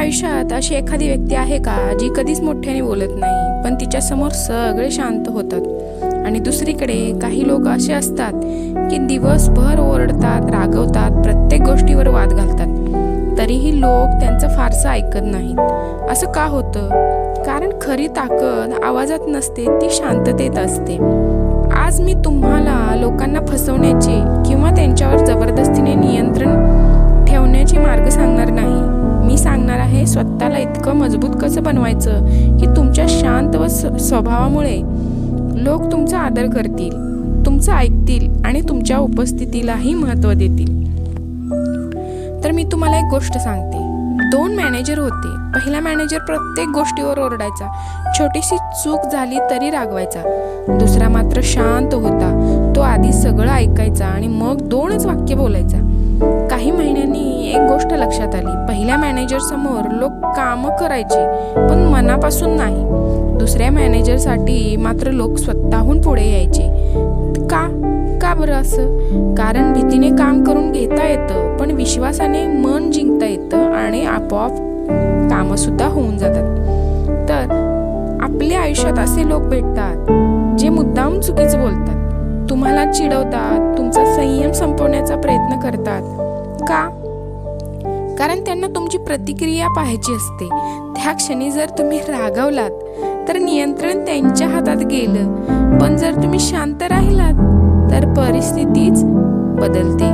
आयुष्यात अशी एखादी व्यक्ती आहे का जी कधीच मोठ्याने बोलत नाही, पण तिच्या समोर सगळे शांत होतात? आणि दुसरीकडे काही लोक असे असतात की दिवसभर ओरडतात, रागवतात, प्रत्येक गोष्टीवर वाद घालतात, तरीही लोक त्यांचं फारसं ऐकत नाहीत. असं का होतं? कारण खरी ताकद आवाजात नसते, ती शांततेत असते. आज मी तुम्हाला लोकांना फसवण्याचे किंवा त्यांच्यावर जबरदस्तीने नियंत्रण ठेवण्याचे मार्ग सांगणार नाही. मी सांगणार आहे स्वतःला इतकं मजबूत कसं बनवायचं की तुमच्या शांत व स्वभावामुळे लोक तुमचा आदर करतील, तुमचं ऐकतील आणि तुमच्या उपस्थितीलाही महत्त्व देतील. तर मी तुम्हाला एक गोष्ट सांगते. 2 मॅनेजर होते. पहिला मॅनेजर प्रत्येक गोष्टीवर ओरडायचा, छोटीशी चूक झाली तरी रागवायचा. दुसरा मात्र शांत होता. तो आधी सगळं ऐकायचा आणि मग 2च वाक्य बोलायचा. काही महिन्यांनी एक गोष्ट लक्षात आली. पहिल्या मॅनेजर समोर लोक कामं करायचे, पण मनापासून नाही. दुसऱ्या मॅनेजरसाठी मात्र लोक स्वतःहून पुढे यायचे. का बरं असं? कारण भीतीने काम करून घेता येतं, पण विश्वासाने मन जिंकता येतं आणि आपोआप कामं सुद्धा होऊन जातात. तर आपल्या आयुष्यात असे लोक भेटतात जे मुद्दाम चुकीचं बोलतात, तुम्हाला चिडवतात, तुमचा संयम संपवण्याचा प्रयत्न करतात. का? कारण त्यांना तुमची प्रतिक्रिया पाहायची असते. त्या क्षणी जर तुम्ही रागावलात तर नियंत्रण त्यांच्या हातात गेलं, पण जर तुम्ही शांत राहिलात तर परिस्थितीच बदलते,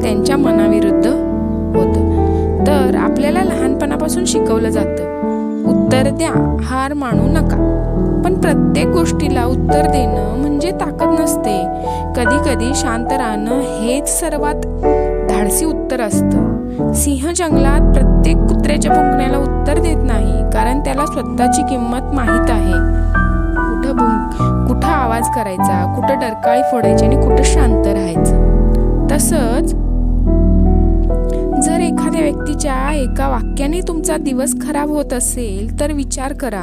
त्यांच्या मनाविरुद्ध होतं. तर आपल्याला लहानपणापासून शिकवलं जातं, उत्तर द्या, हार मानू नका. पण प्रत्येक गोष्टीला उत्तर देणं म्हणजे ताकद नसते. कधी कधी शांत राहणं हेच सर्वात धाडसी उत्तर असतं. सिंह जंगलात प्रत्येक कुत्र्याच्या भुंकण्याला उत्तर देत नाही, कारण त्याला स्वतःची किंमत माहीत आहे. कुठं आवाज करायचा, कुठं डरकाळी फोडायची आणि कुठं शांत राहायचं. तसंच जर एखाद्या व्यक्तीच्या एका वाक्याने तुमचा दिवस खराब होत असेल तर विचार करा,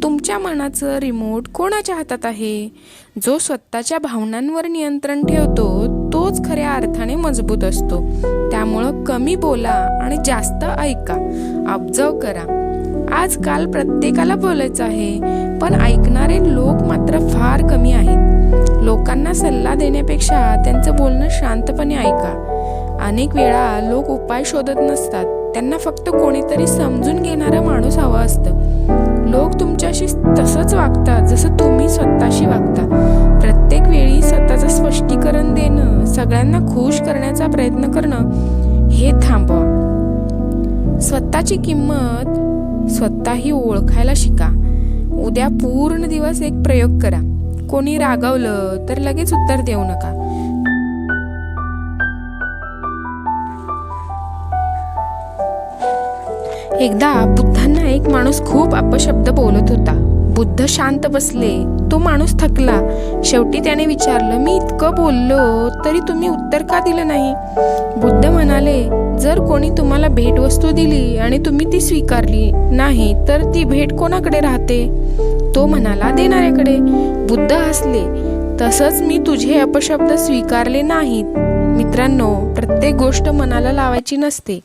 तुमच्या मनाचं रिमोट कोणाच्या हातात आहे? जो स्वतःच्या भावनांवर नियंत्रण ठेवतो तोच खऱ्या अर्थाने मजबूत असतो. त्यामुळं कमी बोला आणि जास्त ऐका. ऑब्झर्व करा. आजकाल प्रत्येकाला बोलायचं आहे, पण ऐकणारे लोक मात्र फार कमी आहेत. लोकांना सल्ला देण्यापेक्षा त्यांचं बोलणं शांतपणे ऐका. अनेक वेळा लोक उपाय शोधत नसतात, त्यांना फक्त कोणीतरी समजून घेणारा माणूस हवा असतं. लोक तुमच्याशी तसंच वागतात जसं तुम्ही स्वतःशी वागता. प्रत्येक वेळी स्वतःचं स्पष्टीकरण देणं, सगळ्यांना खुश करण्याचा प्रयत्न करणं हे थांबवा. स्वतःची किंमत स्वतःही ओळखायला शिका. उद्या पूर्ण दिवस एक प्रयोग करा. कोणी रागावलं तर लगेच उत्तर देऊ नका. एकदा बुद्धांना एक माणूस खूप अपशब्द बोलत होता. बुद्ध शांत बसले. तो माणूस थकला. शेवटी त्याने विचारलं, मी इतकं बोललो तरी तुम्ही उत्तर का दिलं नाही? बुद्ध म्हणाले, जर कोणी तुम्हाला भेटवस्तू दिली आणि तुम्ही ती स्वीकारली नाही तर ती भेट कोणाकडे राहते? तो म्हणाला, देणाऱ्याकडे. बुद्ध हसले. तसंच मी तुझे अपशब्द स्वीकारले नाहीत. मित्रांनो, प्रत्येक गोष्ट मनाला लावायची नसते,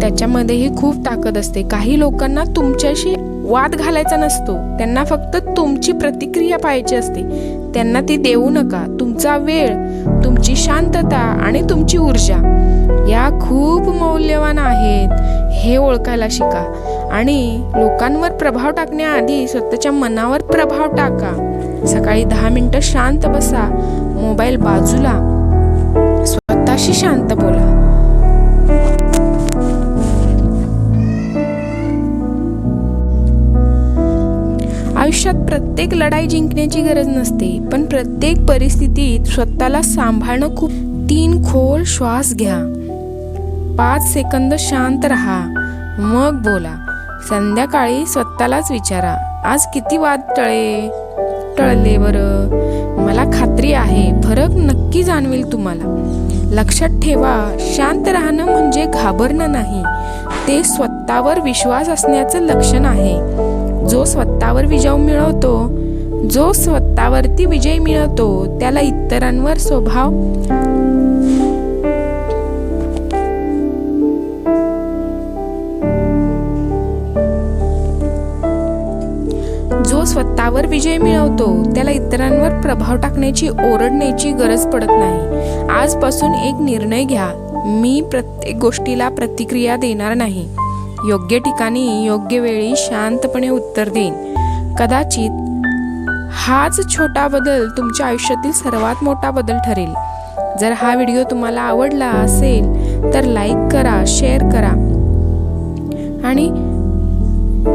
त्याच्यामध्येही खूप ताकद असते. काही लोकांना तुमच्याशी वाद घालायचा नसतो, त्यांना फक्त तुमची प्रतिक्रिया पाहिजे असते. त्यांना ती देऊ नका. तुमचा वेळ, तुमची शांतता आणि तुमची ऊर्जा या खूप मौल्यवान आहेत, हे ओळखायला शिका. आणि लोकांवर प्रभाव टाकण्याआधी स्वतःच्या मनावर प्रभाव टाका. सकाळी 10 मिनिटं शांत बसा, मोबाईल बाजूला, स्वतःशी शांत बोला. आयुष्यात प्रत्येक लढाई जिंकण्याची गरज नसते, पण प्रत्येक परिस्थितीत स्वतःला सांभाळणं खूप. 3 खोल श्वास घ्या. 5 सेकंद शांत राहा, मग बोला. संध्याकाळी स्वतःलाच विचारा, आज किती वाद टळले बरं? मला खात्री आहे फरक नक्की जाणवेल तुम्हाला. लक्षात ठेवा, शांत राहणं म्हणजे घाबरणं नाही, ते स्वतःवर विश्वास असण्याचं लक्षण आहे. जो स्वतःवरती विजय मिळवतो त्याला इतरांवर स्वभाव स्वतःवर विजय मिळवतो त्याला इतरांवर प्रभाव टाकण्याची ओरडण्याची गरज पडत नाही. आजपासून एक निर्णय घ्या, मी प्रत्येक गोष्टीला प्रतिक्रिया देणार नाही. योग्य ठिकाणी योग्य वेळी शांतपणे उत्तर देईन. कदाचित हाच छोटा बदल तुमच्या आयुष्यातील सर्वात मोठा बदल ठरेल. जर हा व्हिडिओ तुम्हाला आवडला असेल तर लाईक करा, शेअर करा आणि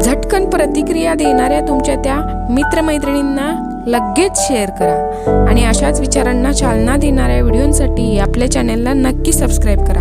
झटकन प्रतिक्रिया देणाऱ्या तुमच्या त्या मित्रमैत्रिणींना लगेच शेअर करा. आणि अशाच विचारांना चालना देणाऱ्या व्हिडिओंसाठी आपल्या चॅनलला नक्की सबस्क्राईब करा.